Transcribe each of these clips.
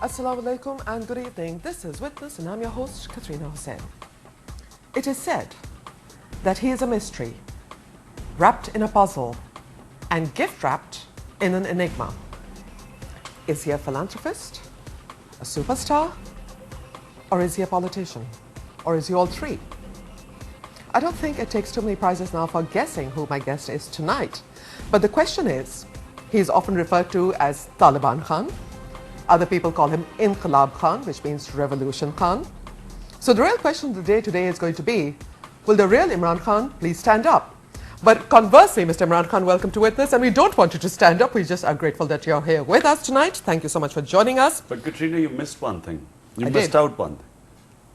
Assalamu alaikum and good evening. This is Witness and I'm your host, Quatrina. It is said that he is a mystery, wrapped in a puzzle and gift-wrapped in an enigma. Is he a philanthropist, a superstar, or is he a politician? Or is he all three? I don't think it takes too many prizes now for guessing who my guest is tonight. But the question is, he is often referred to as Taliban Khan. Other people call him Inqilab Khan, which means Revolution Khan. So the real question of the day today is going to be, will the real Imran Khan please stand up? But conversely, Mr. Imran Khan, welcome to Witness, and we don't want you to stand up. We just are grateful that you're here with us tonight. Thank you so much for joining us. But Quatrina, you missed one thing. You I missed did. out one thing.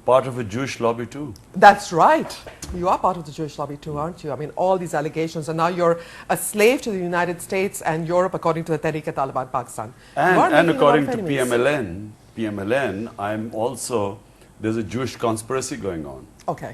Part of a Jewish lobby too. That's right. You are part of the Jewish lobby too, aren't you? I mean, all these allegations, and now you're a slave to the United States and Europe, according to the Tehreek-e-Taliban Pakistan. And according to PMLN, I'm also, there's a Jewish conspiracy going on. Okay.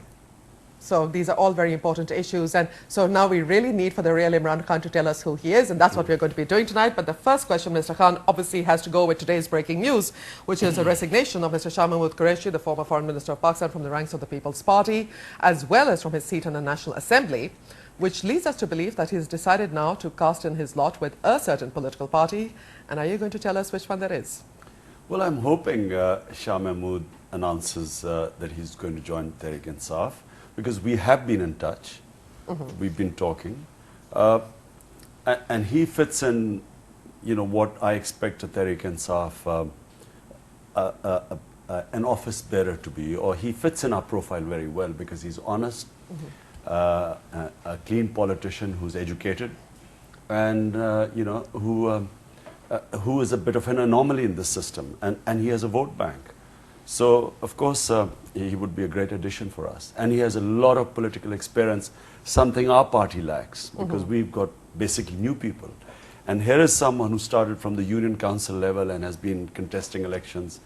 So these are all very important issues, and so now we really need for the real Imran Khan to tell us who he is, and that's what we're going to be doing tonight. But the first question, Mr. Khan, obviously has to go with today's breaking news, which is the resignation of Mr. Shah Mahmood Qureshi, the former Foreign Minister of Pakistan, from the ranks of the People's Party, as well as from his seat in the National Assembly, which leads us to believe that he's decided now to cast in his lot with a certain political party. And are you going to tell us which one that is? Well, I'm hoping Shah Mahmood announces that he's going to join Tehreek-e-Insaf, because we have been in touch, we've been talking, and he fits in, you know, what I expect a Tehreek-e-Insaf, an office bearer to be, or he fits in our profile very well because he's honest, a clean politician who's educated, and you know, who is a bit of an anomaly in the system, and he has a vote bank. So, of course, he would be a great addition for us. And he has a lot of political experience, something our party lacks, because we've got basically new people. And here is someone who started from the Union Council level and has been contesting elections,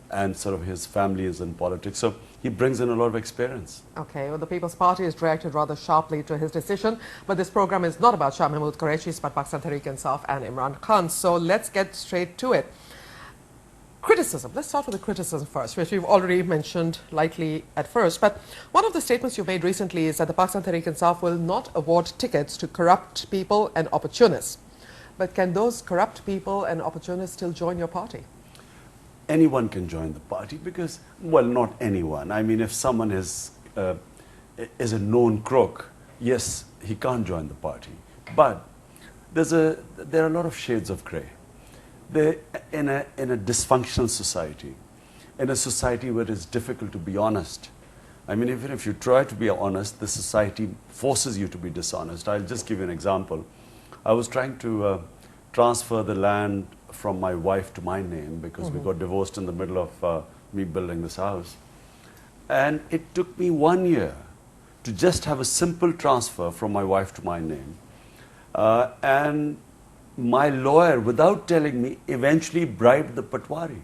and sort of his family is in politics. So he brings in a lot of experience. Okay, well, the People's Party has reacted rather sharply to his decision, but this program is not about Shah Mahmood Qureshi, it's about Pakistan Tehreek-e-Insaf and Imran Khan. So let's get straight to it. Criticism. Let's start with the criticism first, which we've already mentioned lightly at first. But one of the statements you've made recently is that the Pakistan Tehreek-e-Insaf will not award tickets to corrupt people and opportunists. But can those corrupt people and opportunists still join your party? Anyone can join the party because, well, not anyone. I mean, if someone is a known crook, yes, he can't join the party. But there are a lot of shades of grey. In a dysfunctional society, in a society where it's difficult to be honest. I mean, even if you try to be honest, the society forces you to be dishonest. I'll just give you an example. I was trying to transfer the land from my wife to my name because we got divorced in the middle of me building this house. And it took me 1 year to just have a simple transfer from my wife to my name. And my lawyer, without telling me, eventually bribed the patwari.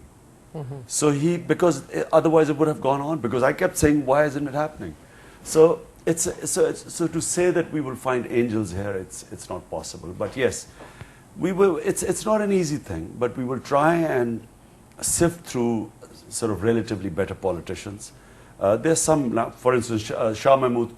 So because otherwise it would have gone on, because I kept saying, why isn't it happening? So so to say that we will find angels here, it's not possible. But yes, we will. It's not an easy thing, but we will try and sift through sort of relatively better politicians. There's some, for instance, Shah Mahmood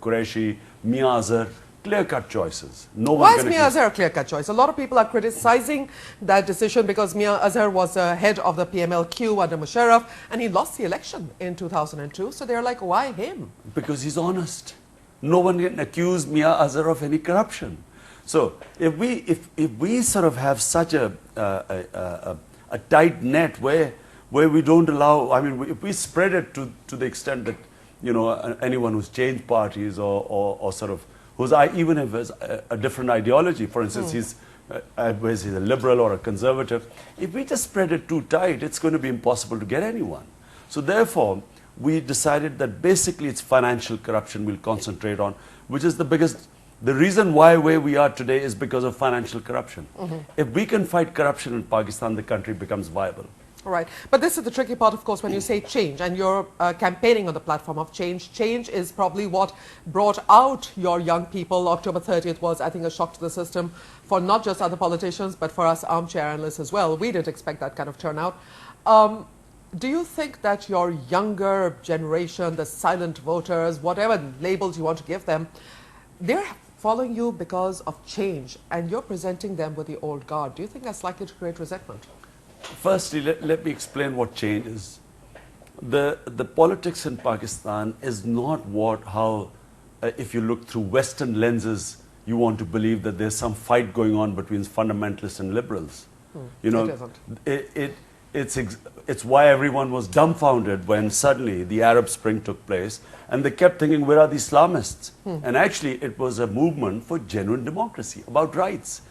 Qureshi, Mia Azhar, clear-cut choices. No Why is Mia Azhar a clear-cut choice? A lot of people are criticizing that decision because Mia Azhar was head of the PMLQ under Musharraf, and he lost the election in 2002. So they're like, why him? Because he's honest. No one can accuse Mia Azhar of any corruption. So if we sort of have such a tight net where we don't allow, I mean, if we spread it to the extent that, you know, anyone who's changed parties or sort of even if there's a different ideology, for instance, he's a liberal or a conservative, if we just spread it too tight, it's going to be impossible to get anyone. So therefore, we decided that basically it's financial corruption we'll concentrate on, which is the reason why where we are today is because of financial corruption. If we can fight corruption in Pakistan, the country becomes viable. All right. But this is the tricky part, of course, when you say change and you're campaigning on the platform of change. Change is probably what brought out your young people. October 30th was, I think, a shock to the system for not just other politicians, but for us armchair analysts as well. We didn't expect that kind of turnout. Do you think that your younger generation, the silent voters, whatever labels you want to give them, they're following you because of change and you're presenting them with the old guard? Do you think that's likely to create resentment? Firstly, let me explain what change is. The politics in Pakistan is not if you look through Western lenses, you want to believe that there's some fight going on between fundamentalists and liberals. You know, It isn't. it's why everyone was dumbfounded when suddenly the Arab Spring took place, and they kept thinking, where are the Islamists? And actually, it was a movement for genuine democracy, about rights,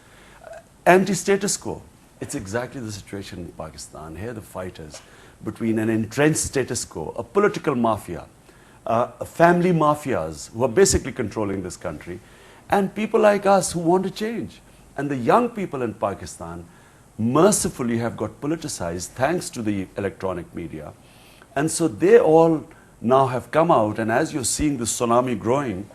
anti-status quo. It's exactly the situation in Pakistan. Here, the fight is between an entrenched status quo, a political mafia, family mafias who are basically controlling this country, and people like us who want to change. And the young people in Pakistan mercifully have got politicized thanks to the electronic media. And so they all now have come out, and as you're seeing the tsunami growing,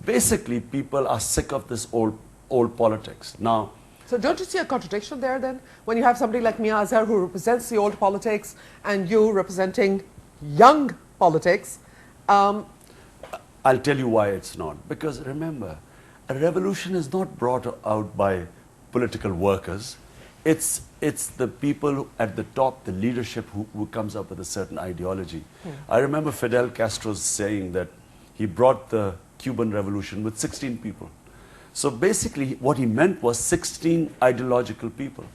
basically people are sick of this old politics. Now, so don't you see a contradiction there then? When you have somebody like Mia Azhar who represents the old politics and you representing young politics. I'll tell you why it's not. Because remember, a revolution is not brought out by political workers. It's the people at the top, the leadership who comes up with a certain ideology. I remember Fidel Castro saying that he brought the Cuban Revolution with 16 people. So basically what he meant was 16 ideological people.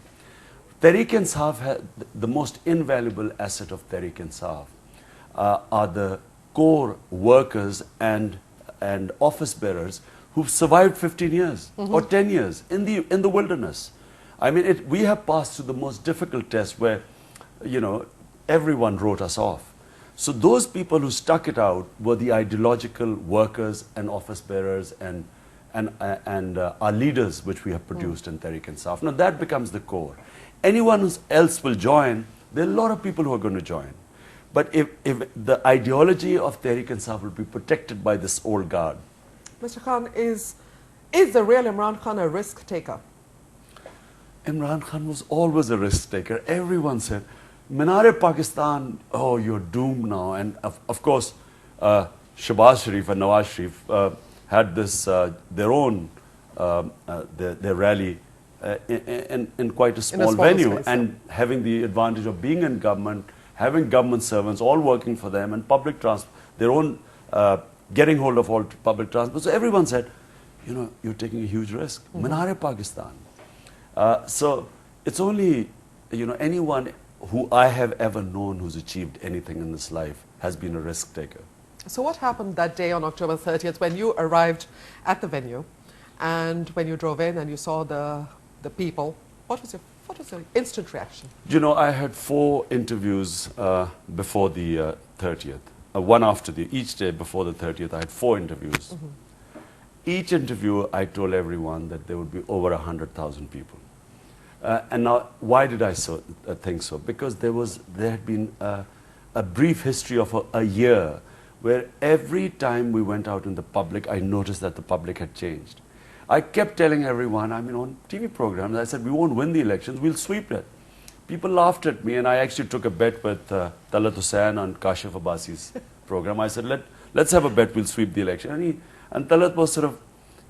Tehreek-e-Insaf, the most invaluable asset of Tehreek-e-Insaf are the core workers and office bearers who've survived 15 years or 10 years in the wilderness. I mean, we have passed through the most difficult test where, you know, everyone wrote us off. So those people who stuck it out were the ideological workers and office bearers and our leaders, which we have produced in Tehreek-e-Insaf. Now that becomes the core. Anyone else will join. There are a lot of people who are going to join. But if the ideology of Tehreek-e-Insaf will be protected by this old guard. Mr. Khan, is the real Imran Khan a risk taker? Imran Khan was always a risk taker. Everyone said, Minar-e-Pakistan, oh, you're doomed now. And of course, Shahbaz Sharif and Nawaz Sharif had this, their own, their rally in quite a small venue, space, and having the advantage of being in government, having government servants all working for them, and public transport, their own getting hold of all public transport. So everyone said, you know, you're taking a huge risk. Minar-e-Pakistan. So it's only, you know, anyone who I have ever known who's achieved anything in this life has been a risk taker. So what happened that day on October 30th when you arrived at the venue and when you drove in and you saw the people? What was your instant reaction? You know, I had 4 interviews before the 30th. One after each day before the 30th, I had 4 interviews. Each interview, I told everyone that there would be over 100,000 people. And now, why did I think so? Because there had been a brief history of a year where every time we went out in the public, I noticed that the public had changed. I kept telling everyone, I mean, on TV programs, I said, we won't win the elections, we'll sweep it. People laughed at me, and I actually took a bet with Talat Hussain on Kashif Abbasi's program. I said, let's have a bet, we'll sweep the election. And Talat was sort of,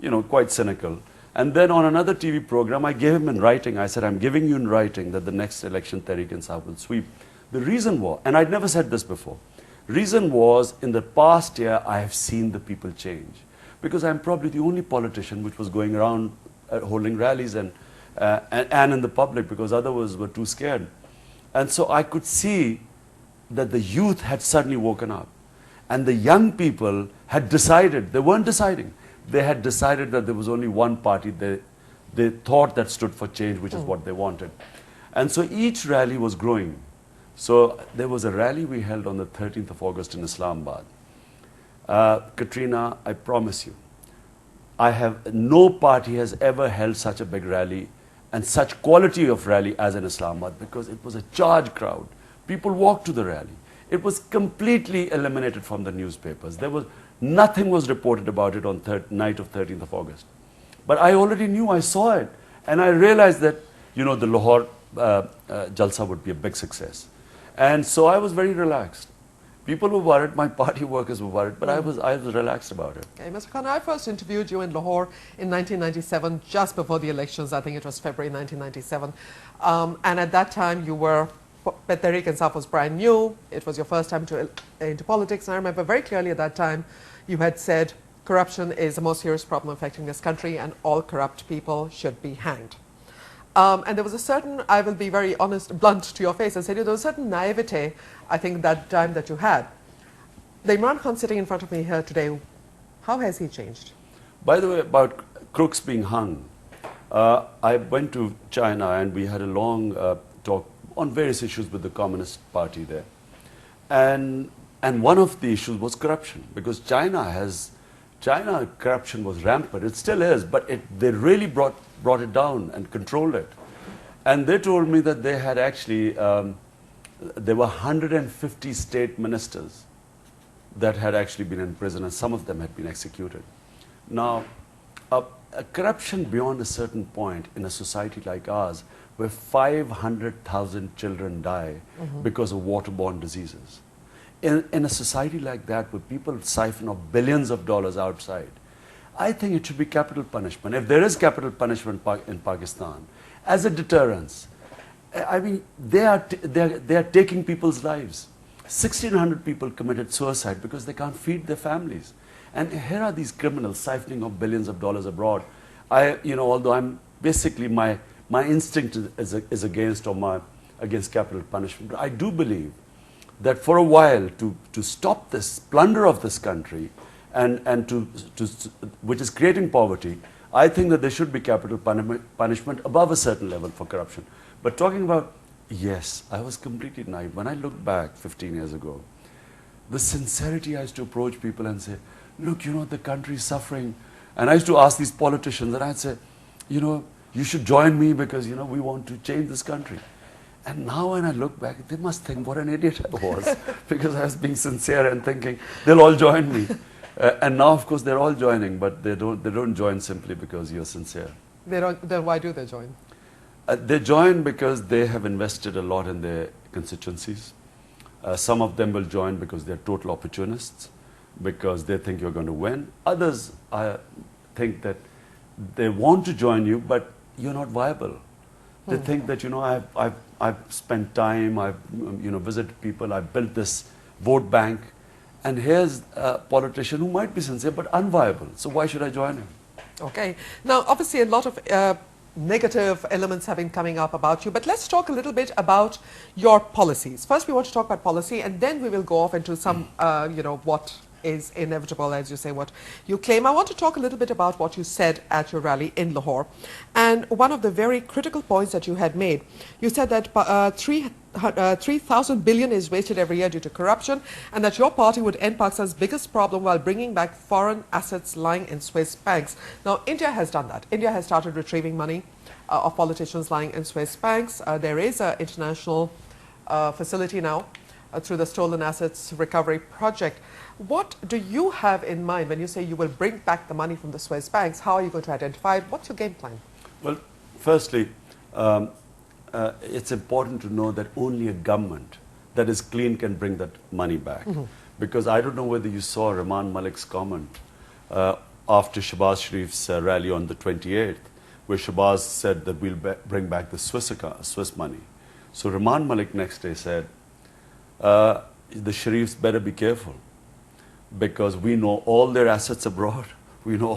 you know, quite cynical. And then on another TV program, I gave him in writing, I said, I'm giving you in writing that the next election Tehreek-e-Insaf will sweep. The reason was, and I'd never said this before, reason was, in the past year, I have seen the people change. Because I'm probably the only politician which was going around holding rallies and in the public, because others were too scared. And so I could see that the youth had suddenly woken up. And the young people had decided, they weren't deciding, they had decided that there was only one party they thought that stood for change, which is what they wanted. And so each rally was growing. So there was a rally we held on the 13th of August in Islamabad. Quatrina, I promise you, no party has ever held such a big rally and such quality of rally as in Islamabad, because it was a charged crowd. People walked to the rally. It was completely eliminated from the newspapers. Nothing was reported about it on night of 13th of August. But I already knew, I saw it, and I realized that, you know, the Lahore Jalsa would be a big success. And so I was very relaxed. People were worried, my party workers were worried, but I was relaxed about it. Okay, Mr. Khan, I first interviewed you in Lahore in 1997, just before the elections. I think it was February 1997. And at that time, you were, Tehreek-e-Insaf was brand new. It was your first time into politics. And I remember very clearly at that time, you had said, corruption is the most serious problem affecting this country and all corrupt people should be hanged. And there was a certain, I will be very honest, blunt to your face, and say there was a certain naivete, I think, that time that you had. The Imran Khan sitting in front of me here today, how has he changed? By the way, about crooks being hung, I went to China and we had a long talk on various issues with the Communist Party there. And one of the issues was corruption, because China corruption was rampant. It still is, but they really brought it down and controlled it. And they told me that they had actually, there were 150 state ministers that had actually been in prison, and some of them had been executed. Now, a corruption beyond a certain point in a society like ours, where 500,000 children die because of waterborne diseases. In a society like that, where people siphon off billions of dollars outside, I think it should be capital punishment. If there is capital punishment in Pakistan, as a deterrence, I mean, they are taking people's lives. 1,600 people committed suicide because they can't feed their families. And here are these criminals siphoning off billions of dollars abroad. Although I'm basically, my instinct is against capital punishment, but I do believe that for a while, to stop this plunder of this country, and which is creating poverty, I think that there should be capital punishment above a certain level for corruption. But talking about, yes, I was completely naive. When I look back 15 years ago, the sincerity I used to approach people and say, look, the country is suffering. And I used to ask these politicians, and I'd say, you should join me because, we want to change this country. And now when I look back, they must think what an idiot I was, because I was being sincere and thinking they'll all join me. And now, of course, they're all joining, but they don't join simply because you're sincere. Then why do they join? They join because they have invested a lot in their constituencies. Some of them will join because they're total opportunists, because they think you're going to win. Others think that they want to join you, but you're not viable. They think that, I've spent time, I've visited people, I've built this vote bank, and here's a politician who might be sincere but unviable. So why should I join him? Okay. Now, obviously, a lot of negative elements have been coming up about you, but let's talk a little bit about your policies. First, we want to talk about policy, and then we will go off into some, what is inevitable, as you say, what you claim. I want to talk a little bit about what you said at your rally in Lahore. And one of the very critical points that you had made, you said that 3,000 billion is wasted every year due to corruption, and that your party would end Pakistan's biggest problem while bringing back foreign assets lying in Swiss banks. Now, India has done that. India has started retrieving money of politicians lying in Swiss banks. There is an international facility now through the Stolen Assets Recovery Project. What do you have in mind when you say you will bring back the money from the Swiss banks? How are you going to identify it? What's your game plan? Well, firstly, it's important to know that only a government that is clean can bring that money back. Because I don't know whether you saw Rahman Malik's comment after Shahbaz Sharif's rally on the 28th, where Shahbaz said that we'll bring back the Swiss money. So Rahman Malik next day said, the Sharifs better be careful, because we know all their assets abroad. We know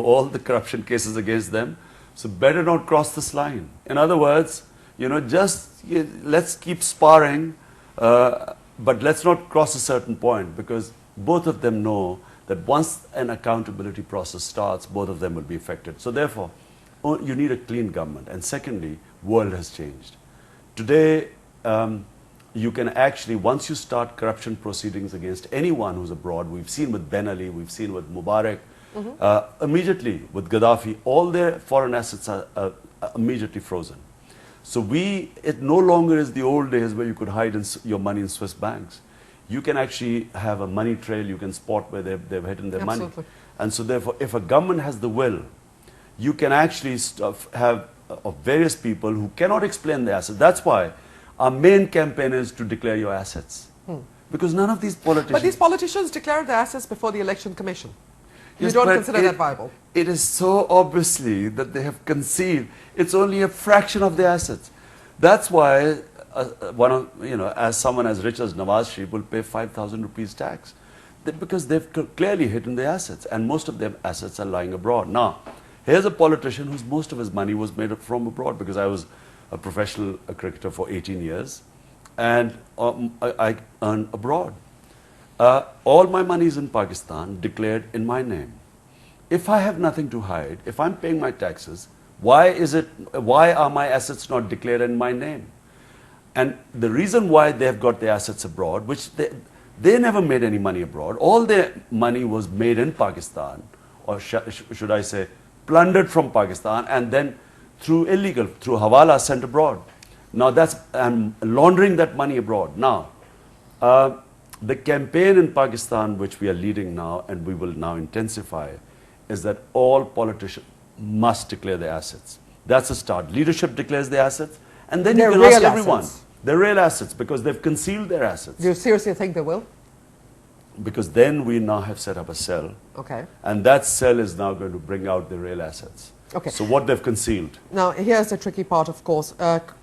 all the corruption cases against them. So better not cross this line. In other words, let's keep sparring, but let's not cross a certain point, because both of them know that once an accountability process starts, both of them will be affected. So therefore, you need a clean government. And secondly, world has changed. Today, you can actually, once you start corruption proceedings against anyone who's abroad, we've seen with Ben Ali, we've seen with Mubarak, immediately with Gaddafi, all their foreign assets are immediately frozen. So it no longer is the old days where you could hide your money in Swiss banks. You can actually have a money trail, you can spot where they've hidden their money. And so therefore, if a government has the will, you can actually have various people who cannot explain their assets. That's why our main campaign is to declare your assets. Because none of these politicians... But these politicians declared their assets before the election commission. You Yes, don't but consider that viable? It is so obviously that they have concealed. It's only a fraction of their assets. That's why as someone as rich as Nawaz Sharif will pay 5,000 rupees tax. Because they've clearly hidden their assets, and most of their assets are lying abroad. Now, here's a politician whose most of his money was made from abroad, because I was a professional cricketer for 18 years, and I earn abroad. All my money is in Pakistan, declared in my name. If I have nothing to hide, if I'm paying my taxes, why are my assets not declared in my name? And the reason why they have got their assets abroad, which they never made any money abroad, all their money was made in Pakistan, or should I say, plundered from Pakistan, and then through hawala sent abroad. Now that's, laundering that money abroad. Now, the campaign in Pakistan, which we are leading now, and we will now intensify, is that all politicians must declare their assets. That's a start. Leadership declares their assets, and then you can ask everyone. They're real assets, because they've concealed their assets. Do you seriously think they will? Because then we now have set up a cell. Okay. And that cell is now going to bring out the real assets. Okay. So what they've concealed. Now, here's the tricky part, of course.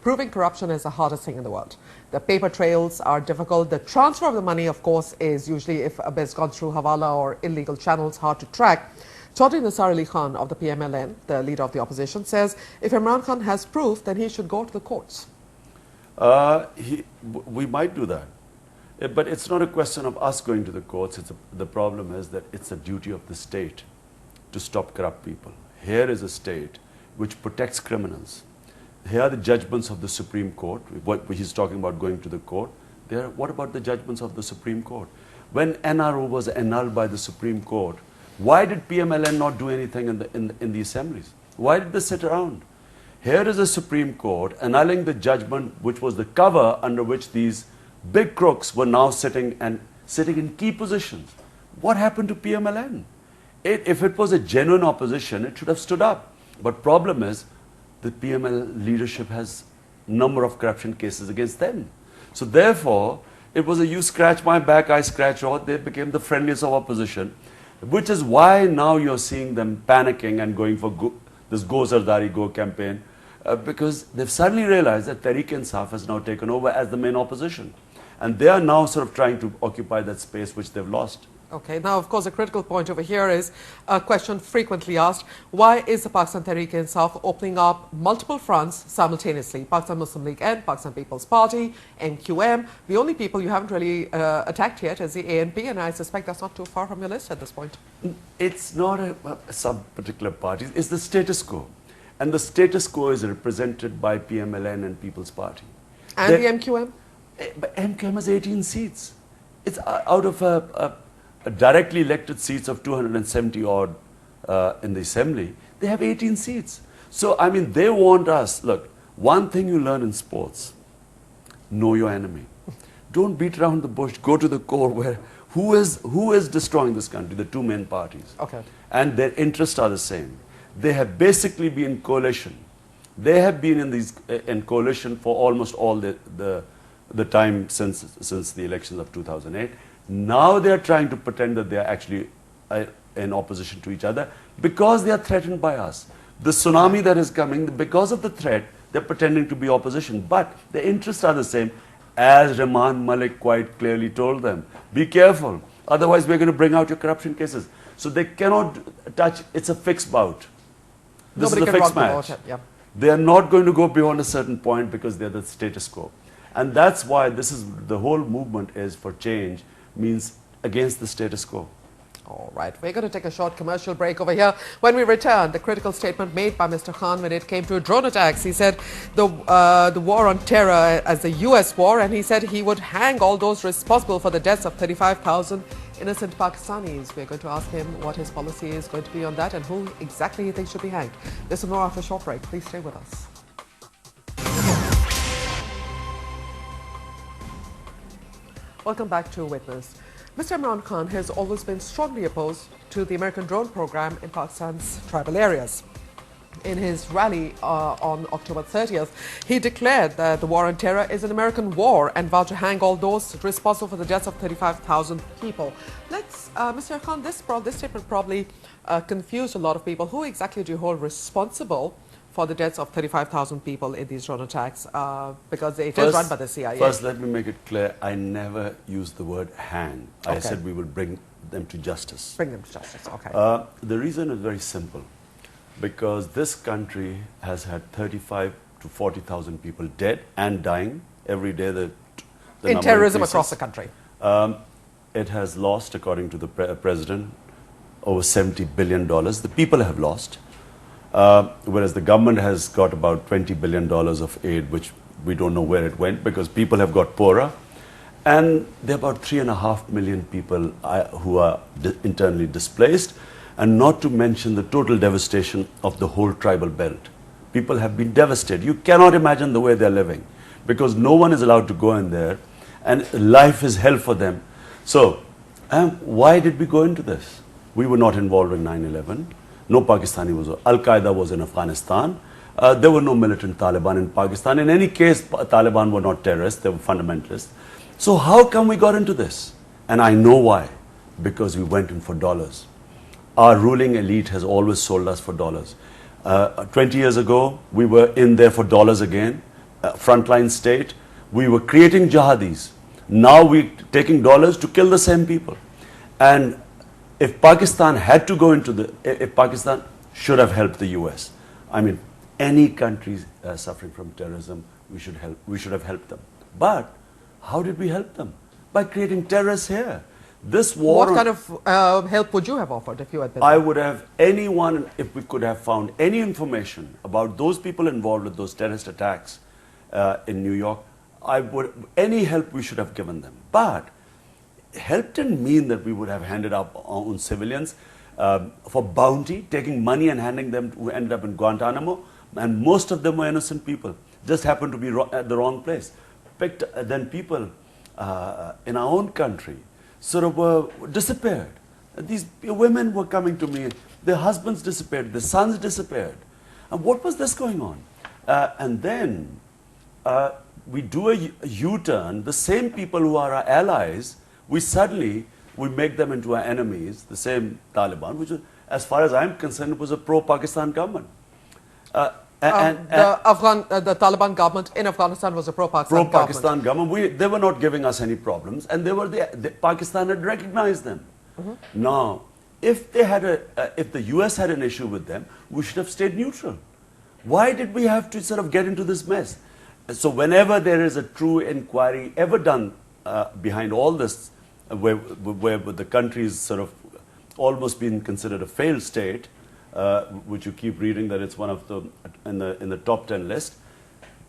Proving corruption is the hardest thing in the world. The paper trails are difficult. The transfer of the money, of course, is usually, if it's gone through hawala or illegal channels, hard to track. Chaudhry Nisar Ali Khan of the PMLN, the leader of the opposition, says if Imran Khan has proof, then he should go to the courts. We might do that. But it's not a question of us going to the courts. The problem is that it's a duty of the state to stop corrupt people. Here is a state which protects criminals. Here are the judgments of the Supreme Court. What he's talking about going to the court. What about the judgments of the Supreme Court? When NRO was annulled by the Supreme Court, why did PMLN not do anything in the assemblies? Why did they sit around? Here is a Supreme Court annulling the judgment which was the cover under which these big crooks were now sitting in key positions. What happened to PMLN? If it was a genuine opposition, it should have stood up. But problem is, the PML leadership has a number of corruption cases against them. So therefore, it was a you scratch my back, I scratch yours. They became the friendliest of opposition, which is why now you're seeing them panicking and going for this Go Zardari Go campaign, because they've suddenly realized that Tehreek-e-Insaf has now taken over as the main opposition. And they are now sort of trying to occupy that space which they've lost. Okay, now of course a critical point over here is a question frequently asked: why is the Pakistan Tehreek-e-Insaf opening up multiple fronts simultaneously? Pakistan Muslim League N, Pakistan People's Party, NQM. The only people you haven't really attacked yet is the ANP, and I suspect that's not too far from your list at this point. It's not some particular parties, it's the status quo. And the status quo is represented by PMLN and People's Party. And the MQM? But MQM has 18 seats. It's out of a directly elected seats of 270 odd in the assembly. They have 18 seats. So, I mean, they want us. Look, one thing you learn in sports, know your enemy. Don't beat around the bush. Go to the core where who is destroying this country? The two main parties. Okay. And their interests are the same. They have basically been in coalition. They have been in coalition for almost all the time since the elections of 2008. Now they are trying to pretend that they are actually in opposition to each other because they are threatened by us. The tsunami that is coming, because of the threat, they are pretending to be opposition. But their interests are the same, as Rahman Malik quite clearly told them. Be careful, otherwise we are going to bring out your corruption cases. So they cannot touch, it's a fixed bout. This is a fixed match. They are not going to go beyond a certain point because they are the status quo. And that's why the whole movement is for change, means against the status quo. All right, we're going to take a short commercial break over here. When we return, the critical statement made by Mr. Khan when it came to drone attacks. He said the war on terror as the US war, and he said he would hang all those responsible for the deaths of 35,000 innocent Pakistanis. We're going to ask him what his policy is going to be on that and who exactly he thinks should be hanged. This is more after a short break. Please stay with us. Welcome back to Witness. Mr. Imran Khan has always been strongly opposed to the American drone program in Pakistan's tribal areas. in his rally on October 30th, he declared that the war on terror is an American war and vowed to hang all those responsible for the deaths of 35,000 people. Let's, Mr. Khan, this statement probably confused a lot of people. Who exactly do you hold responsible for the deaths of 35,000 people in these drone attacks? Because it is run by the CIA. First, let me make it clear, I never used the word hang. Okay. I said we will bring them to justice. Bring them to justice, okay. The reason is very simple. Because this country has had 35 to 40,000 people dead and dying every day. The in terrorism across the country. It has lost, according to the president, over $70 billion. The people have lost. Whereas the government has got about $20 billion of aid, which we don't know where it went because people have got poorer. And there are about 3.5 million people who are internally displaced, and not to mention the total devastation of the whole tribal belt. People have been devastated. You cannot imagine the way they're living because no one is allowed to go in there and life is hell for them. So, why did we go into this? We were not involved in 9/11. No Pakistani was. Al-Qaeda was in Afghanistan. There were no militant Taliban in Pakistan. In any case, Taliban were not terrorists. They were fundamentalists. So how come we got into this? And I know why. Because we went in for dollars. Our ruling elite has always sold us for dollars. 20 years ago, we were in there for dollars again. Frontline state. We were creating jihadis. Now we're taking dollars to kill the same people. And if Pakistan had to go into if Pakistan should have helped the US. I mean, any countries suffering from terrorism, we should have helped them. But how did we help them? By creating terrorists here. This war. What kind of help would you have offered if you had been there? I would have anyone, if we could have found any information about those people involved with those terrorist attacks in New York, any help we should have given them. But help didn't mean that we would have handed up our own civilians for bounty, taking money and handing them who ended up in Guantanamo, and most of them were innocent people, just happened to be at the wrong place. Then people in our own country sort of were disappeared. These women were coming to me, their husbands disappeared, their sons disappeared. And what was this going on? And then we do a U-turn, the same people who are our allies, we make them into our enemies, the same Taliban, which was, as far as I'm concerned, was a pro-Pakistan government. The Taliban government in Afghanistan was a pro-Pakistan government. They were not giving us any problems, and Pakistan had recognized them. Now, if the US had an issue with them, we should have stayed neutral. Why did we have to sort of get into this mess? So whenever there is a true inquiry ever done behind all this, where the country is sort of almost being considered a failed state, which you keep reading that it's one of the in the top 10 list,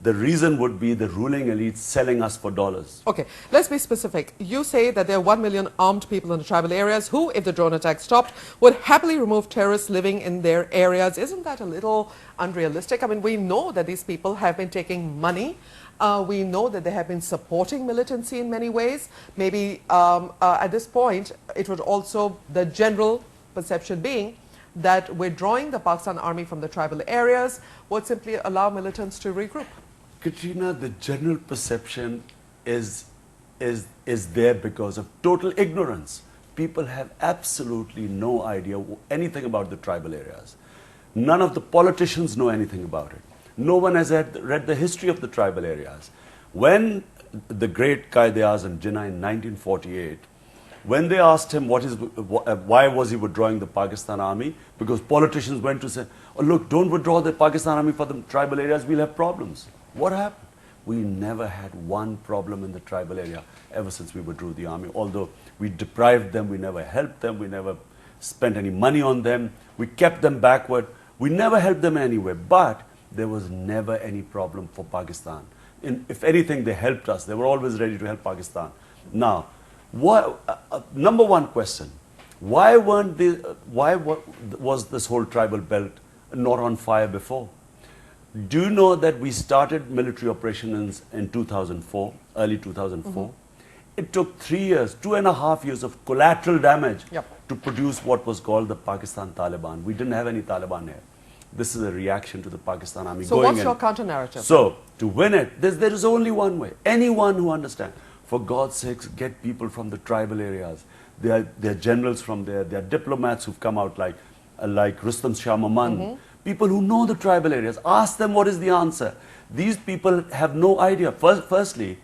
the reason would be the ruling elites selling us for dollars. Okay, let's be specific. You say that there are 1 million armed people in the tribal areas who, if the drone attack stopped, would happily remove terrorists living in their areas. Isn't that a little unrealistic? I mean, we know that these people have been taking money. We know that they have been supporting militancy in many ways. Maybe at this point, it would also, the general perception being that withdrawing the Pakistan army from the tribal areas would simply allow militants to regroup. Quatrina, the general perception is there because of total ignorance. People have absolutely no idea anything about the tribal areas. None of the politicians know anything about it. No one has read the history of the tribal areas. When the great Quaid-e-Azam Jinnah in 1948, when they asked him why was he withdrawing the Pakistan army, because politicians went to say, oh look, don't withdraw the Pakistan army for the tribal areas, we'll have problems. What happened? We never had one problem in the tribal area ever since we withdrew the army. Although we deprived them, we never helped them, we never spent any money on them, we kept them backward, we never helped them in any way. But there was never any problem for Pakistan. If anything, they helped us. They were always ready to help Pakistan. Now, number one question, why was this whole tribal belt not on fire before? Do you know that we started military operations in 2004, early 2004? It took 3 years, 2.5 years of collateral damage to produce what was called the Pakistan Taliban. We didn't have any Taliban here. this is a reaction to the Pakistan army So going in. what's your counter-narrative? So, to win it, there is only one way. Anyone who understands, for God's sakes, get people from the tribal areas. There are generals from there. There are diplomats who've come out like Rustam Shah Mahmood. People who know the tribal areas. Ask them what is the answer. These people have no idea. Firstly,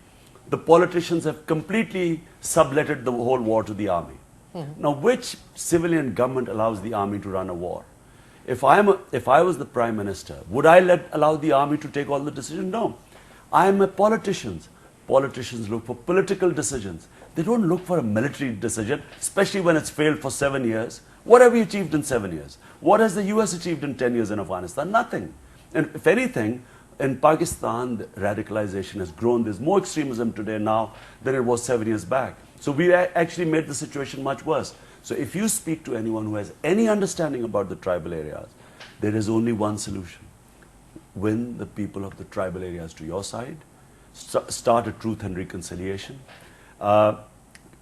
the politicians have completely subletted the whole war to the army. Now, which civilian government allows the army to run a war? If I was the Prime Minister, would I allow the army to take all the decisions? No. I am a politician. Politicians look for political decisions. They don't look for a military decision, especially when it's failed for 7 years. What have we achieved in 7 years? What has the US achieved in 10 years in Afghanistan? Nothing. And if anything, in Pakistan, the radicalization has grown. There's more extremism today now than it was 7 years back. So we actually made the situation much worse. So if you speak to anyone who has any understanding about the tribal areas, there is only one solution. Win the people of the tribal areas to your side. Start a truth and reconciliation.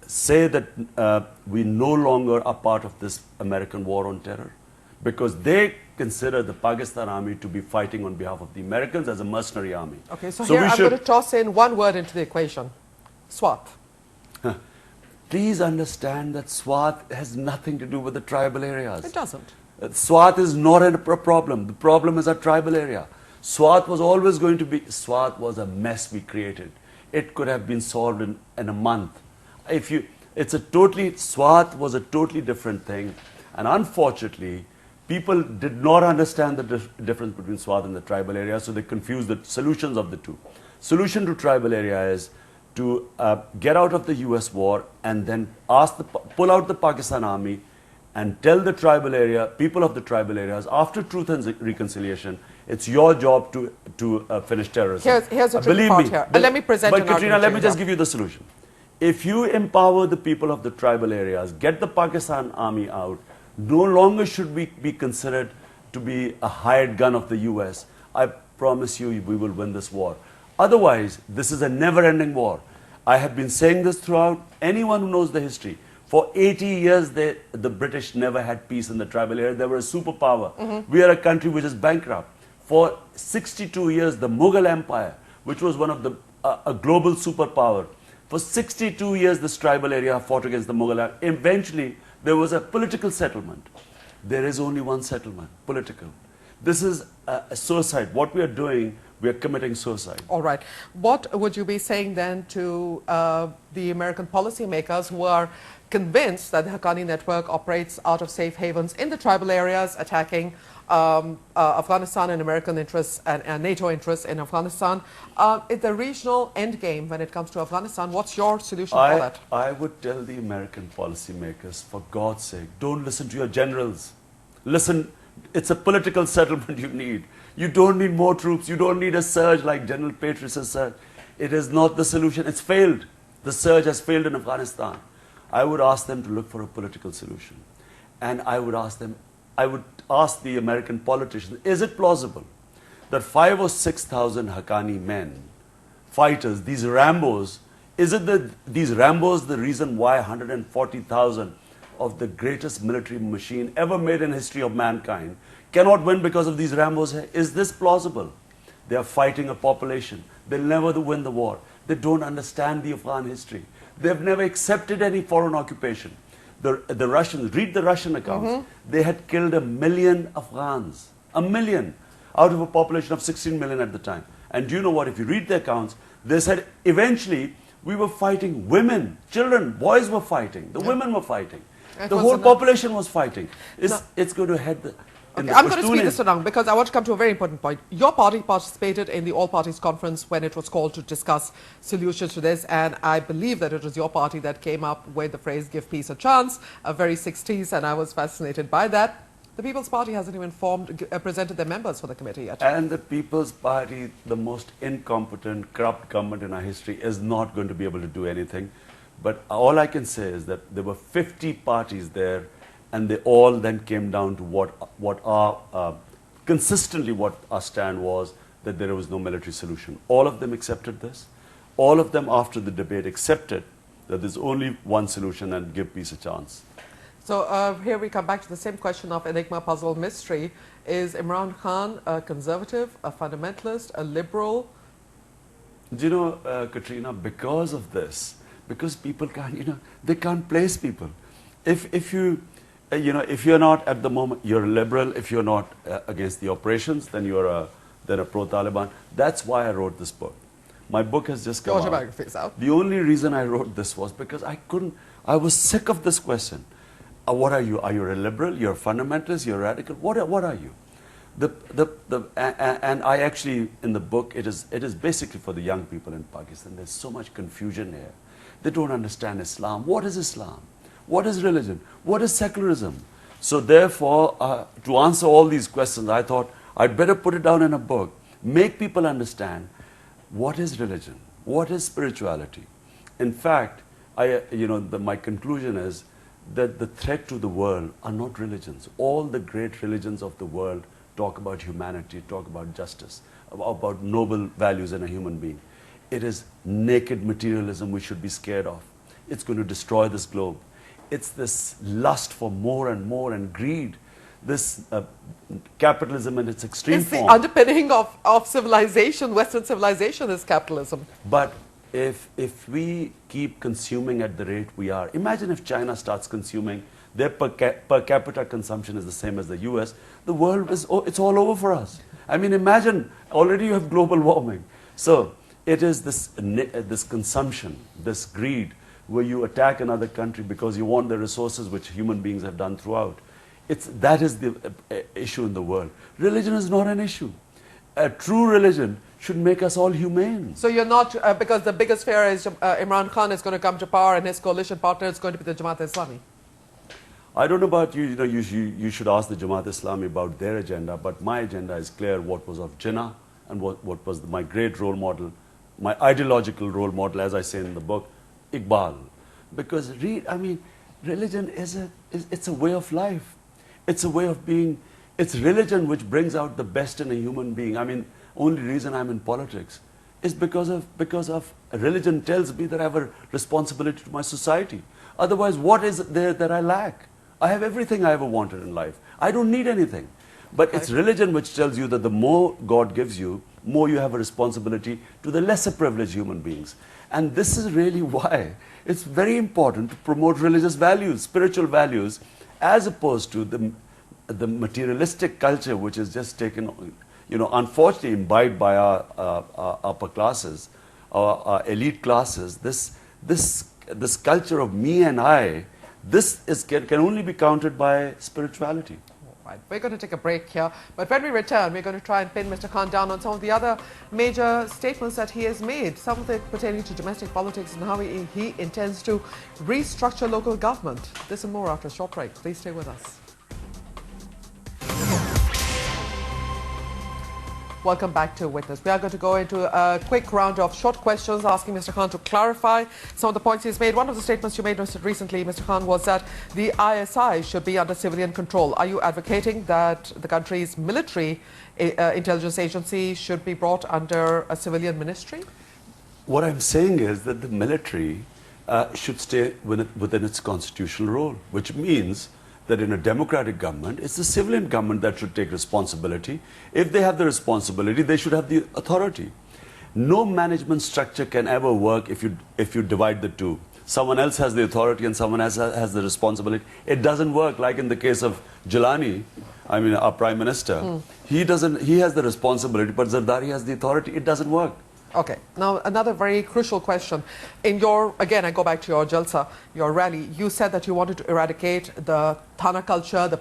Say that we no longer are part of this American war on terror, because they consider the Pakistan army to be fighting on behalf of the Americans as a mercenary army. Okay, so here I'm going to toss in one word into the equation. SWAT. Please understand that SWAT has nothing to do with the tribal areas. It doesn't. SWAT is not a problem. The problem is our tribal area. SWAT was always going to be, SWAT was a mess we created. It could have been solved in a month. SWAT was a totally different thing. And unfortunately, people did not understand the difference between SWAT and the tribal area, so they confused the solutions of the two. Solution to tribal area is to get out of the US war and then pull out the Pakistan army and tell the tribal area, people of the tribal areas, after truth and reconciliation, it's your job to finish terrorism. Here's a tricky part here. Let me present an argument. Quatrina, let me just give you the solution. If you empower the people of the tribal areas, get the Pakistan army out, no longer should we be considered to be a hired gun of the US. I promise you, we will win this war. Otherwise, this is a never-ending war. I have been saying this throughout. Anyone who knows the history, for 80 years, the British never had peace in the tribal area. They were a superpower. We are a country which is bankrupt. For 62 years, the Mughal Empire, which was one of a global superpower, for 62 years, this tribal area fought against the Mughal Empire. Eventually, there was a political settlement. There is only one settlement, political. This is a suicide. What we are doing, we are committing suicide. All right. What would you be saying then to the American policymakers who are convinced that the Haqqani network operates out of safe havens in the tribal areas, attacking Afghanistan and American interests and NATO interests in Afghanistan? It's the regional endgame when it comes to Afghanistan. What's your solution for that? I would tell the American policymakers, for God's sake, don't listen to your generals. Listen, it's a political settlement you need. You don't need more troops. You don't need a surge like General Petraeus has said. It is not the solution. It's failed. The surge has failed in Afghanistan. I would ask them to look for a political solution. And I would ask the American politicians, is it plausible that 5,000 or 6,000 Haqqani men, fighters, these Rambos, is it that these Rambos the reason why 140,000 of the greatest military machine ever made in history of mankind cannot win because of these Rambos? Is this plausible? They are fighting a population. They'll never win the war. They don't understand the Afghan history. They've never accepted any foreign occupation. The Russians, read the Russian accounts, they had killed 1 million Afghans, 1 million, out of a population of 16 million at the time. And do you know what? If you read the accounts, they said eventually we were fighting women, children, boys were fighting, the women were fighting. The whole population was fighting. It's going to head the... Okay, I'm going to speed this along because I want to come to a very important point. Your party participated in the All Parties Conference when it was called to discuss solutions to this, and I believe that it was your party that came up with the phrase "give peace a chance," a very 60s, and I was fascinated by that. The People's Party hasn't even presented their members for the committee yet. And the People's Party, the most incompetent, corrupt government in our history, is not going to be able to do anything. But all I can say is that there were 50 parties there, and they all then came down to consistently what our stand was, that there was no military solution. All of them accepted this. All of them, after the debate, accepted that there's only one solution and give peace a chance. So here we come back to the same question of enigma, puzzle, mystery. Is Imran Khan a conservative, a fundamentalist, a liberal? Do you know, Quatrina, because of this, because people can't, they can't place people. If you, if you're not at the moment, you're a liberal. If you're not against the operations, then you're a pro-Taliban. That's why I wrote this book. My book has just come out. Autobiographies out. The only reason I wrote this was because I was sick of this question. What are you? Are you a liberal? You're a fundamentalist? You're a radical? What are you? And I actually, in the book, it is basically for the young people in Pakistan. There's so much confusion here. They don't understand Islam. What is Islam? What is religion? What is secularism? So therefore, to answer all these questions, I thought I'd better put it down in a book, make people understand what is religion, what is spirituality. In fact, my conclusion is that the threat to the world are not religions. All the great religions of the world talk about humanity, talk about justice, about noble values in a human being. It is naked materialism we should be scared of. It's going to destroy this globe. It's this lust for more and more and greed, this capitalism in its extreme form. It's the underpinning of civilization. Western civilization is capitalism. But if we keep consuming at the rate we are, imagine if China starts consuming, their per capita consumption is the same as the US, the world it's all over for us. I mean, imagine, already you have global warming. So it is this consumption, this greed, where you attack another country because you want the resources which human beings have done throughout. That is the issue in the world. Religion is not an issue. A true religion should make us all humane. So you're not, because the biggest fear is Imran Khan is going to come to power and his coalition partner is going to be the Jamaat-e-Islami. I don't know about you, you should ask the Jamaat-e-Islami about their agenda, but my agenda is clear, what was of Jinnah and what was my great role model, my ideological role model, as I say in the book, Iqbal. Because religion it's a way of life. It's a way of being. It's religion which brings out the best in a human being. I mean, only reason I'm in politics is because of religion tells me that I have a responsibility to my society. Otherwise, what is there that I lack? I have everything I ever wanted in life. I don't need anything. But it's religion which tells you that the more God gives you, more you have a responsibility to the lesser privileged human beings. And this is really why it's very important to promote religious values, spiritual values, as opposed to the materialistic culture which is just taken, unfortunately imbibed by our upper classes, our elite classes. This culture of me and I, can only be countered by spirituality. Right. We're going to take a break here, but when we return, we're going to try and pin Mr. Khan down on some of the other major statements that he has made, some of it pertaining to domestic politics and how he intends to restructure local government. This and more after a short break. Please stay with us. Welcome back to Witness. We are going to go into a quick round of short questions asking Mr. Khan to clarify some of the points he's made. One of the statements you made recently, Mr. Khan, was that the ISI should be under civilian control. Are you advocating that the country's military intelligence agency should be brought under a civilian ministry? What I'm saying is that the military should stay within its constitutional role, which means that in a democratic government, it's the civilian government that should take responsibility. If they have the responsibility, they should have the authority. No management structure can ever work if you divide the two. Someone else has the authority and someone else has the responsibility. It doesn't work, like in the case of Jilani, our Prime Minister. He has the responsibility, but Zardari has the authority. It doesn't work. Okay. Now, another very crucial question. Again, I go back to your Jalsa, your rally. You said that you wanted to eradicate the Thana culture, the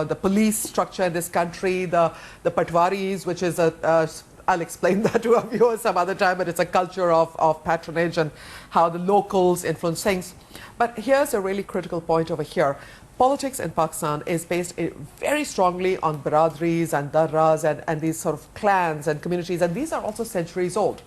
the police structure in this country, the patwaris, which is I'll explain that to our viewers some other time, but it's a culture of patronage and how the locals influence things. But here's a really critical point over here. Politics in Pakistan is based very strongly on biradris and darras and these sort of clans and communities, and these are also centuries old.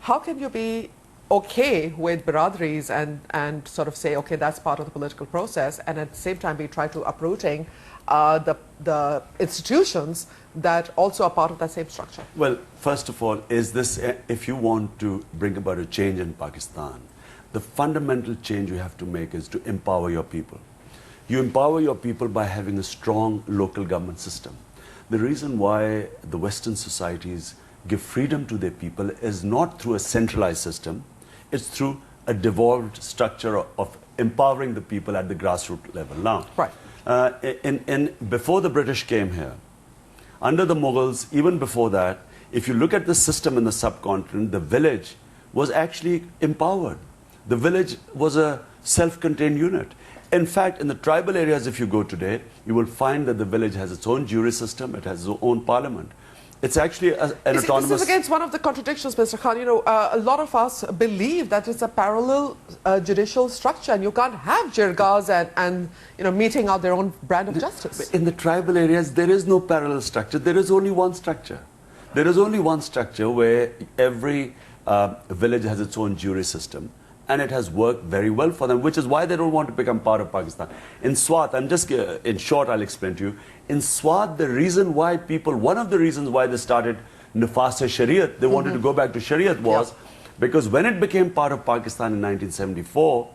How can you be okay with biradris and sort of say, okay, that's part of the political process, and at the same time be trying to uprooting the institutions that also are part of that same structure? Well, first of all, if you want to bring about a change in Pakistan, the fundamental change you have to make is to empower your people. You empower your people by having a strong local government system. The reason why the Western societies give freedom to their people is not through a centralized system, it's through a devolved structure of empowering the people at the grassroots level. Now, before the British came here, under the Mughals, even before that, if you look at the system in the subcontinent, the village was actually empowered. The village was a self-contained unit. In fact, in the tribal areas, if you go today, you will find that the village has its own jury system, it has its own parliament. It's actually an autonomous... This is against one of the contradictions, Mr. Khan. You know, a lot of us believe that it's a parallel judicial structure and you can't have jirgas and you know, meting out their own brand of justice. In the tribal areas, there is no parallel structure. There is only one structure. There is only one structure where every village has its own jury system. And it has worked very well for them, which is why they don't want to become part of Pakistan. In Swat, in short, I'll explain to you. In Swat, the reason why people, one of the reasons why they started Nafas-e-Shariat, they wanted to go back to Shariat was because when it became part of Pakistan in 1974,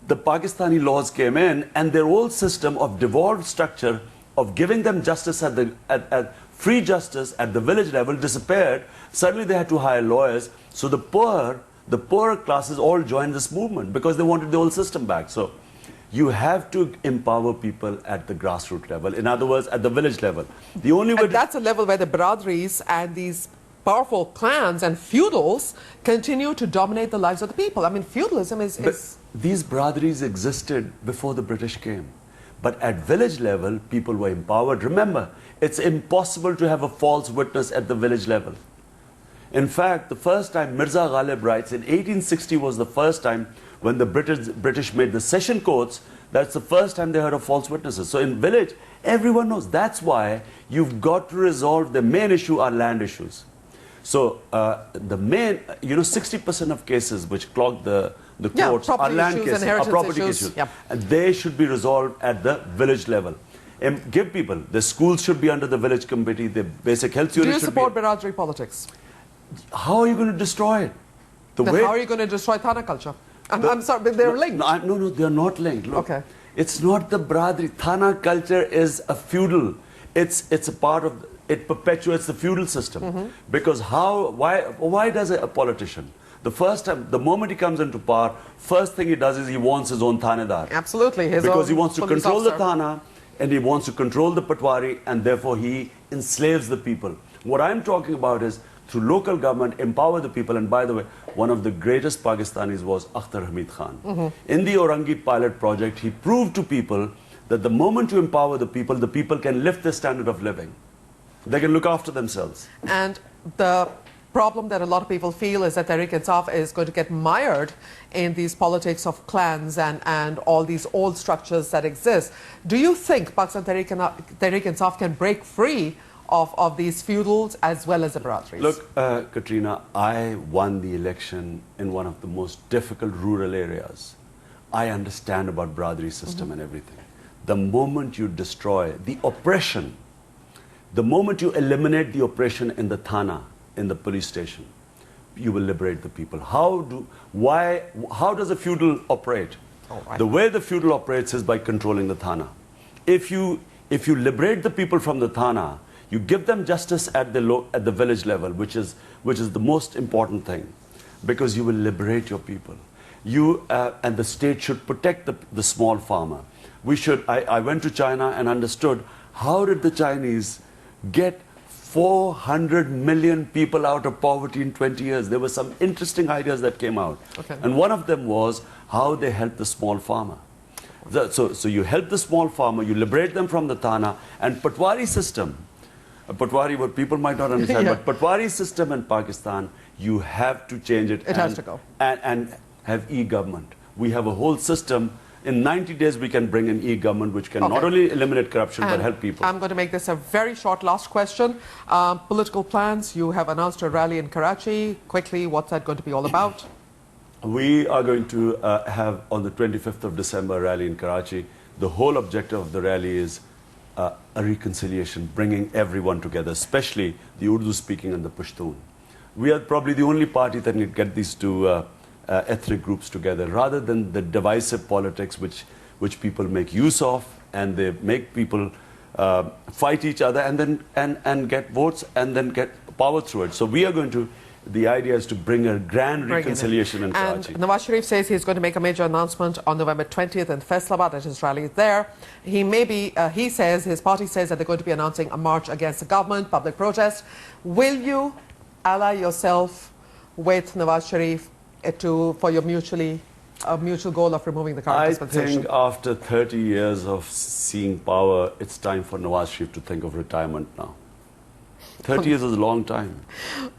the Pakistani laws came in and their old system of devolved structure of giving them justice at free justice at the village level disappeared. Suddenly they had to hire lawyers. So the poorer classes all joined this movement because they wanted the old system back. So you have to empower people at the grassroots level. In other words, at the village level. The only way that's a level where the bradaris and these powerful clans and feudals continue to dominate the lives of the people. I mean, feudalism is... These bradaris existed before the British came. But at village level, people were empowered. Remember, it's impossible to have a false witness at the village level. In fact, the first time Mirza Ghalib writes, in 1860 was the first time when the British made the session courts, that's the first time they heard of false witnesses. So in village, everyone knows. That's why you've got to resolve the main issue are land issues. So the main, 60% of cases which clog the courts are land cases, are property issues. And they should be resolved at the village level. And give people, the schools should be under the village committee, the basic health unit should be... Do you support biradari politics? How are you going to destroy it? How are you going to destroy Thana culture? I'm sorry, but they're linked. No, they're not linked. Look, it's not the Bradri. Thana culture is a feudal. It's a part of, it perpetuates the feudal system. Because why does a politician, the moment he comes into power, first thing he does is he wants his own Thanedar. Absolutely. Because he wants to control the Thana and he wants to control the Patwari and therefore he enslaves the people. What I'm talking about is through local government, empower the people. And by the way, one of the greatest Pakistanis was Akhtar Hamid Khan. In the Orangi pilot project, he proved to people that the moment you empower the people can lift their standard of living. They can look after themselves. And the problem that a lot of people feel is that Tehreek-e-Insaf is going to get mired in these politics of clans and all these old structures that exist. Do you think Pakistan Tehreek-e-Insaf can break free of these feudals as well as the bradaris? Look, Quatrina, I won the election in one of the most difficult rural areas. I understand about bradari system and everything. The moment you destroy the oppression, the moment you eliminate the oppression in the Thana, in the police station, you will liberate the people. How does a feudal operate? The way the feudal operates is by controlling the Thana. If you liberate the people from the Thana, you give them justice at the village level, which is the most important thing, because you will liberate your people. And the state should protect the small farmer. I went to China and understood how did the Chinese get 400 million people out of poverty in 20 years. There were some interesting ideas that came out. And one of them was how they helped the small farmer. So you help the small farmer, you liberate them from the Thana, and Patwari system, Patwari, what people might not understand, but Patwari system in Pakistan, you have to change it. It has to go. And have e-government. We have a whole system. In 90 days, we can bring in e-government, which can not only eliminate corruption, but help people. I'm going to make this a very short last question. Political plans, you have announced a rally in Karachi. Quickly, what's that going to be all about? We are going to have, on the 25th of December, a rally in Karachi. The whole objective of the rally is a reconciliation, bringing everyone together, especially the Urdu-speaking and the Pashtun. We are probably the only party that can get these two ethnic groups together, rather than the divisive politics which which people make use of, and they make people fight each other and then and get votes and then get power through it. So we are going to, the idea is to bring a grand reconciliation in Karachi. And Nawaz Sharif says he's going to make a major announcement on November 20th in Faisalabad at his rally there. He says, his party says that they're going to be announcing a march against the government, public protest. Will you ally yourself with Nawaz Sharif for your mutual goal of removing the current dispensation? I think after 30 years of seeing power, it's time for Nawaz Sharif to think of retirement now. 30 years is a long time.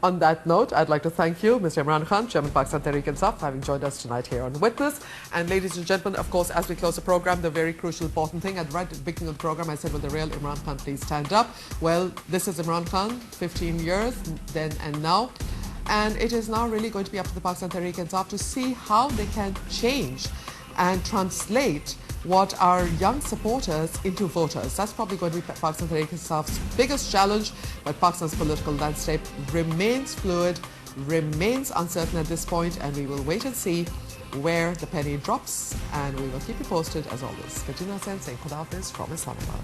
On that note, I'd like to thank you, Mr. Imran Khan, Chairman Pakistan Tehreek-e-Insaf, for having joined us tonight here on Witness. And ladies and gentlemen, of course, as we close the program, the very crucial, important thing, right at the beginning of the program, I said, will the real Imran Khan please stand up? Well, this is Imran Khan, 15 years, then and now. And it is now really going to be up to the Pakistan Tehreek-e-Insaf to see how they can change and translate what are young supporters into voters. That's probably going to be Pakistan Tehreek-e-Insaf's biggest challenge, but Pakistan's political landscape remains fluid, remains uncertain at this point, and we will wait and see where the penny drops, and we will keep you posted as always. Quatrina saying Khuda Hafiz from Islamabad.